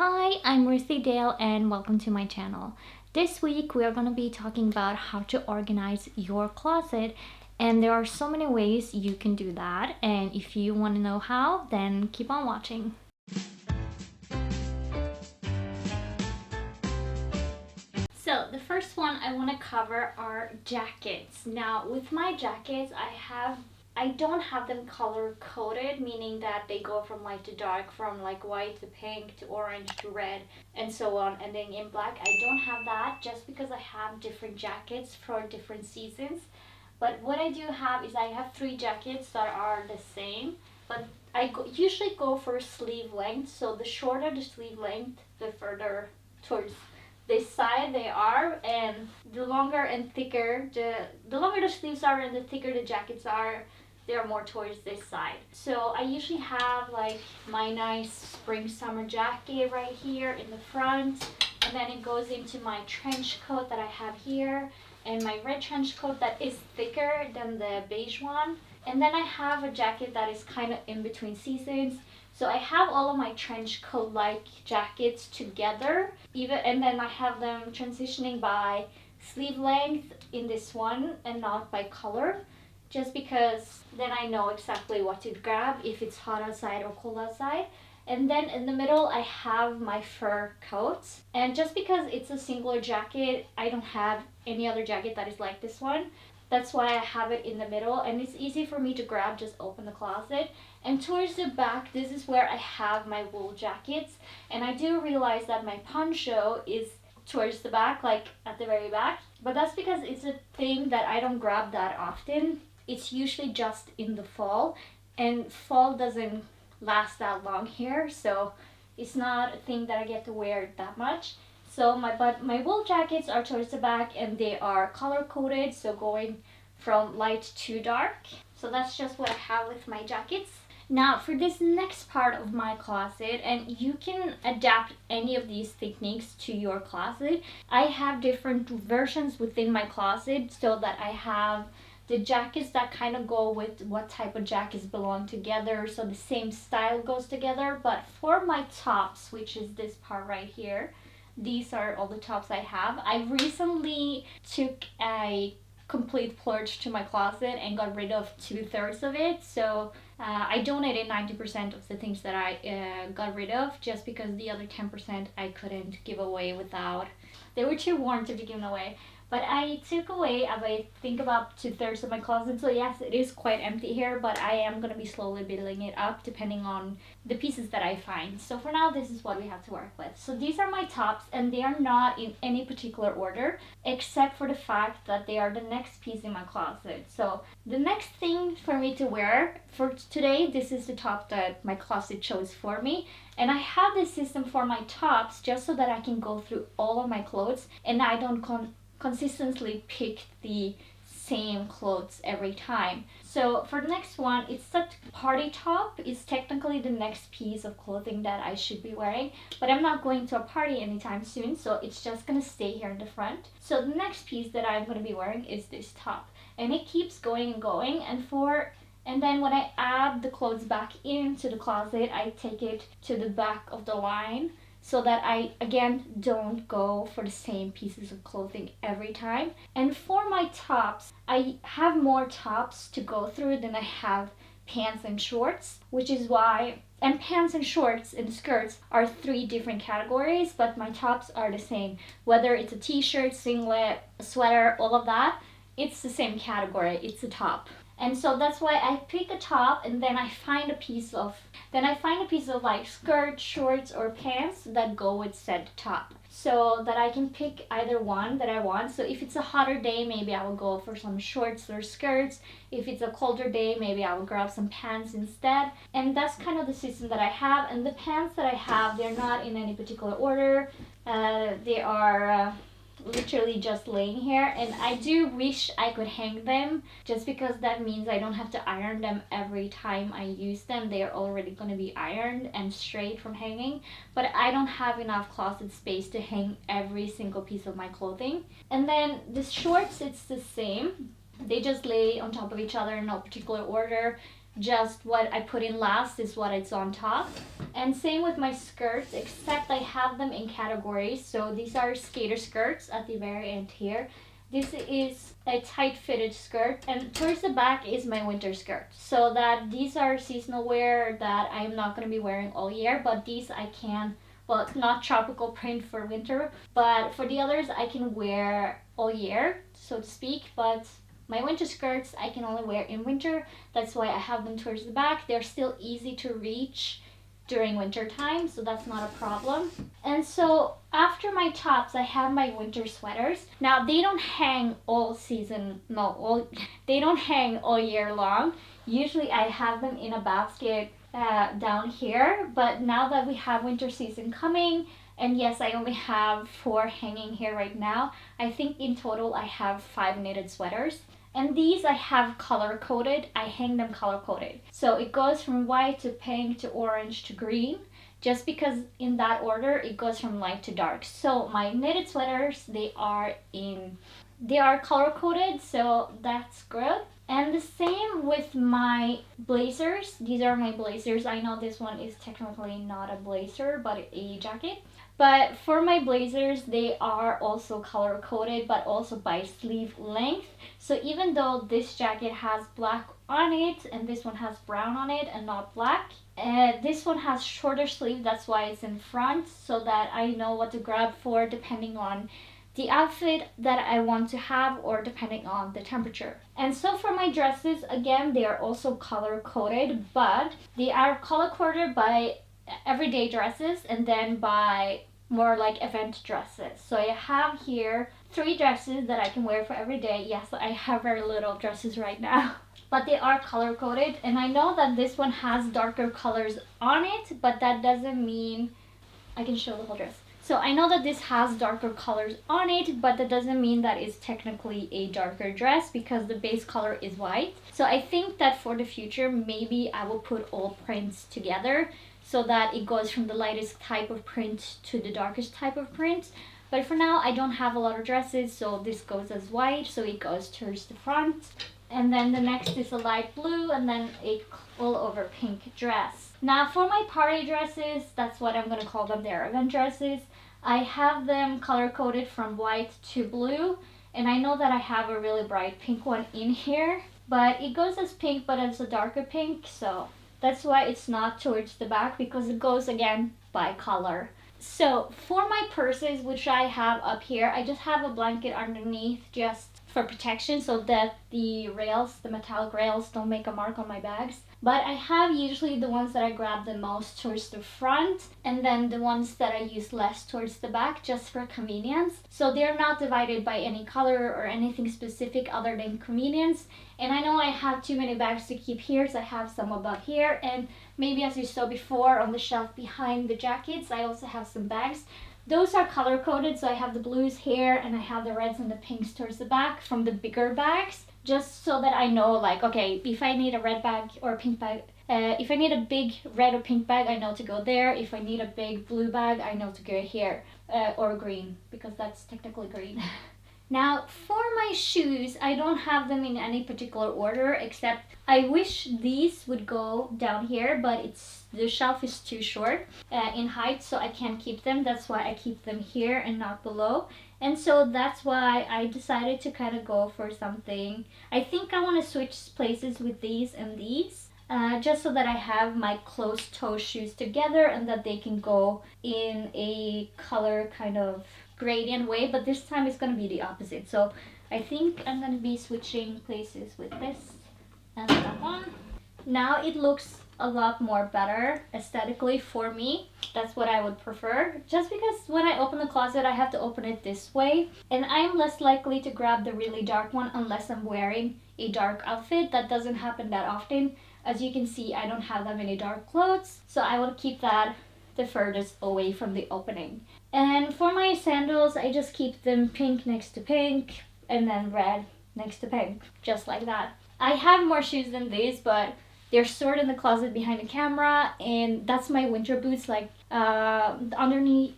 Hi, I'm Ruthie Dahle and welcome to my channel. This week we are going to be talking about how to organize your closet, and there are so many ways you can do that, and if you want to know how, then keep on watching. So the first one I want to cover are jackets. Now with my jackets I don't have them color coded, meaning that they go from light to dark, from like white to pink to orange to red and so on, ending in black. I don't have that just because I have different jackets for different seasons. But what I do have is I have 3 jackets that are the same, but usually go for sleeve length. So the shorter the sleeve length, the further towards this side they are, and the longer and thicker the longer the sleeves are and the thicker the jackets are, they're more towards this side. So I usually have like my nice spring summer jacket right here in the front, and then it goes into my trench coat that I have here, and my red trench coat that is thicker than the beige one. And then I have a jacket that is kind of in between seasons. So I have all of my trench coat like jackets together, and then I have them transitioning by sleeve length in this one and not by color, just because then I know exactly what to grab if it's hot outside or cold outside. And then in the middle I have my fur coats, and just because it's a singular jacket, I don't have any other jacket that is like this one. That's why I have it in the middle, and it's easy for me to grab, just open the closet. And towards the back, this is where I have my wool jackets, and I do realize that my poncho is towards the back, like at the very back, but that's because it's a thing that I don't grab that often. It's usually just in the fall, and fall doesn't last that long here, so it's not a thing that I get to wear that much. So my wool jackets are towards the back, and they are color coded, so going from light to dark. So that's just what I have with my jackets. Now for this next part of my closet, and you can adapt any of these techniques to your closet. I have different versions within my closet, so that I have the jackets that kind of go with what type of jackets belong together, so the same style goes together. But for my tops, which is this part right here, these are all the tops I have. I recently took a complete purge to my closet and got rid of 2/3 of it. So I donated 90% of the things that I got rid of, just because the other 10% I couldn't give away without, they were too worn to be given away. But I took away, I think, about 2/3 of my closet. So yes, it is quite empty here, but I am going to be slowly building it up depending on the pieces that I find. So for now, this is what we have to work with. So these are my tops, and they are not in any particular order, except for the fact that they are the next piece in my closet. So the next thing for me to wear for today, this is the top that my closet chose for me. And I have this system for my tops just so that I can go through all of my clothes, and I don't consistently pick the same clothes every time. So for the next one, it's that party top. It's technically the next piece of clothing that I should be wearing, but I'm not going to a party anytime soon, so it's just gonna stay here in the front. So the next piece that I'm gonna be wearing is this top, and it keeps going and going. And then when I add the clothes back into the closet, I take it to the back of the line, so that I, again, don't go for the same pieces of clothing every time. And for my tops, I have more tops to go through than I have pants and shorts, which is why, and pants and shorts and skirts are 3 different categories, but my tops are the same. Whether it's a t-shirt, singlet, a sweater, all of that, it's the same category, it's a top. And so that's why I pick a top, and then I find a piece of like skirt, shorts, or pants that go with said top, so that I can pick either one that I want. So if it's a hotter day, maybe I will go for some shorts or skirts. If it's a colder day, maybe I will grab some pants instead. And that's kind of the system that I have. And the pants that I have, they're not in any particular order. They are literally just laying here, and I do wish I could hang them, just because that means I don't have to iron them every time I use them. They are already going to be ironed and straight from hanging, but I don't have enough closet space to hang every single piece of my clothing. And then the shorts, it's the same. They just lay on top of each other in no particular order. Just what I put in last is what it's on top. And same with my skirts, except I have them in categories. So these are skater skirts at the very end here. This is a tight fitted skirt, and towards the back is my winter skirt. So that these are seasonal wear that I'm not going to be wearing all year, but these I can, well, it's not tropical print for winter, but for the others I can wear all year, so to speak. But my winter skirts I can only wear in winter. That's why I have them towards the back. They're still easy to reach during winter time, so that's not a problem. And so after my tops, I have my winter sweaters. Now they don't hang all season, they don't hang all year long. Usually I have them in a basket down here, but now that we have winter season coming, and yes, I only have 4 hanging here right now, I think in total I have 5 knitted sweaters. And these I have color coded. I hang them color coded. So it goes from white to pink to orange to green, just because in that order it goes from light to dark. So my knitted sweaters, they are color coded, so that's good. And the same with my blazers. These are my blazers. I know this one is technically not a blazer, but a jacket. But for my blazers, they are also color coded, but also by sleeve length. So even though this jacket has black on it and this one has brown on it and not black, this one has shorter sleeve. That's why it's in front, so that I know what to grab for depending on the outfit that I want to have or depending on the temperature. And so for my dresses, again, they are also color coded, but they are color coded by everyday dresses and then by more like event dresses. So I have here 3 dresses that I can wear for every day. Yes, I have very little dresses right now, but they are color coded. And I know that this one has darker colors on it, but that doesn't mean I can show the whole dress. So I know that this has darker colors on it, but that doesn't mean that it's technically a darker dress because the base color is white. So I think that for the future, maybe I will put all prints together so that it goes from the lightest type of print to the darkest type of print. But for now, I don't have a lot of dresses, so this goes as white, so it goes towards the front. And then the next is a light blue, and then a all over pink dress. Now for my party dresses, that's what I'm going to call them, they're event dresses. I have them color coded from white to blue, and I know that I have a really bright pink one in here, but it goes as pink, but it's a darker pink, so that's why it's not towards the back, because it goes again by color. So for my purses, which I have up here, I just have a blanket underneath just for protection so that the rails, the metallic rails, don't make a mark on my bags. But I have usually the ones that I grab the most towards the front, and then the ones that I use less towards the back, just for convenience. So they're not divided by any color or anything specific other than convenience. And I know I have too many bags to keep here, so I have some above here. And maybe as you saw before on the shelf behind the jackets, I also have some bags. Those are color coded, so I have the blues here and I have the reds and the pinks towards the back from the bigger bags, just so that I know, like, okay, if I need a red bag or a pink bag, if I need a big red or pink bag, I know to go there. If I need a big blue bag, I know to go here, or green, because that's technically green. Now, for my shoes, I don't have them in any particular order, except I wish these would go down here, but the shelf is too short in height, so I can't keep them. That's why I keep them here and not below. And so that's why I decided to kind of go for something. I think I want to switch places with these and these, just so that I have my closed-toe shoes together and that they can go in a color kind of gradient way, but this time it's going to be the opposite. So I think I'm going to be switching places with this and that one. Now it looks a lot more better aesthetically for me. That's what I would prefer, just because when I open the closet I have to open it this way, and I'm less likely to grab the really dark one unless I'm wearing a dark outfit. That doesn't happen that often. As you can see, I don't have that many dark clothes, so I will keep that the furthest away from the opening. And for my sandals, I just keep them pink next to pink and then red next to pink, just like that. I have more shoes than these, but they're stored in the closet behind the camera, and that's my winter boots, like underknee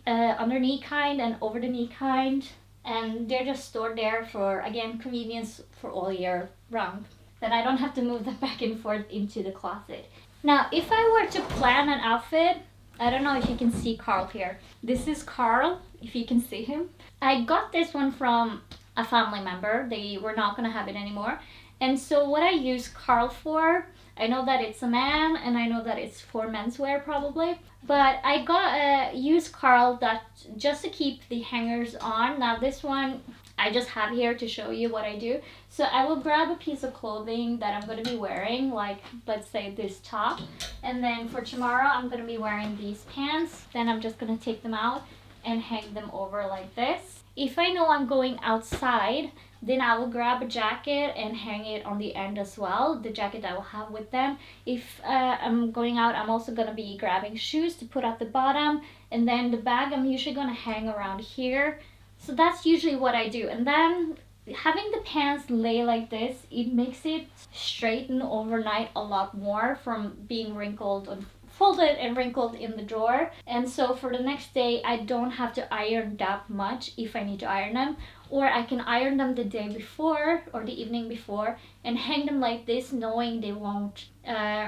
kind and over the knee kind, and they're just stored there for, again, convenience for all year round. Then I don't have to move them back and forth into the closet. Now, if I were to plan an outfit, I don't know if you can see Carl here. This is Carl, if you can see him. I got this one from a family member. They were not gonna have it anymore. And so what I use Carl for, I know that it's a man and I know that it's for menswear probably, but I got a used Carl that just to keep the hangers on. Now this one I just have here to show you what I do. So I will grab a piece of clothing that I'm going to be wearing, like let's say this top, and then for tomorrow I'm going to be wearing these pants. Then I'm just going to take them out and hang them over like this. If I know I'm going outside, then I will grab a jacket and hang it on the end as well, the jacket I will have with them. If I'm going out, I'm also going to be grabbing shoes to put at the bottom, and then the bag I'm usually going to hang around here. So that's usually what I do. And then having the pants lay like this, it makes it straighten overnight a lot more from being wrinkled and folded and wrinkled in the drawer. And so for the next day, I don't have to iron that much if I need to iron them, or I can iron them the day before or the evening before and hang them like this, knowing they won't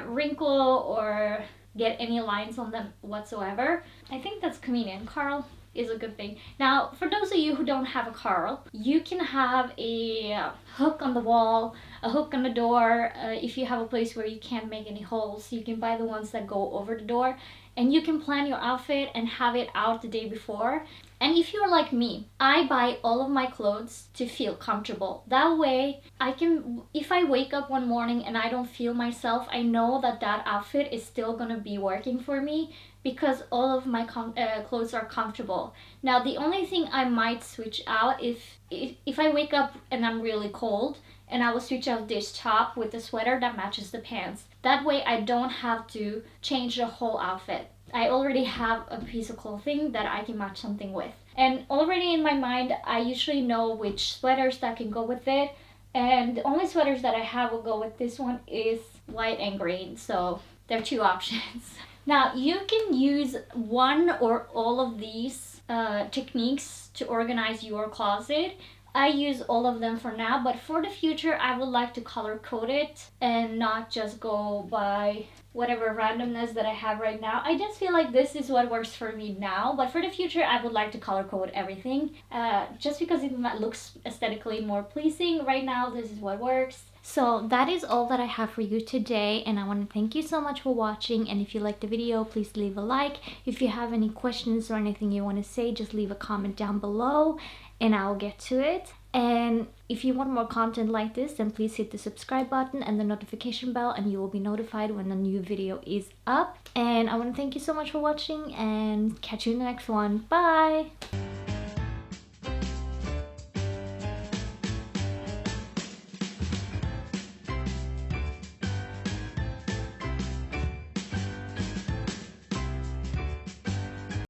wrinkle or get any lines on them whatsoever. I think that's convenient. Carl is a good thing. Now, for those of you who don't have a Carl, you can have a hook on the wall, a hook on the door. If you have a place where you can't make any holes, you can buy the ones that go over the door, and you can plan your outfit and have it out the day before. And if you're like me, I buy all of my clothes to feel comfortable. That way, I can, if I wake up one morning and I don't feel myself, I know that that outfit is still gonna be working for me because all of my clothes are comfortable. Now, the only thing I might switch out if I wake up and I'm really cold, and I will switch out this top with the sweater that matches the pants. That way I don't have to change the whole outfit. I already have a piece of clothing that I can match something with. And already in my mind, I usually know which sweaters that can go with it. And the only sweaters that I have will go with this one is white and green. So there are two options. Now, you can use one or all of these techniques to organize your closet. I use all of them for now, but for the future, I would like to color code it and not just go by whatever randomness that I have right now. I just feel like this is what works for me now, but for the future, I would like to color code everything just because it looks aesthetically more pleasing. Right now, this is what works. So that is all that I have for you today, and I want to thank you so much for watching. And if you liked the video, please leave a like. If you have any questions or anything you want to say, just leave a comment down below and I'll get to it. And if you want more content like this, then please hit the subscribe button and the notification bell, and you will be notified when a new video is up. And I want to thank you so much for watching and catch you in the next one. Bye!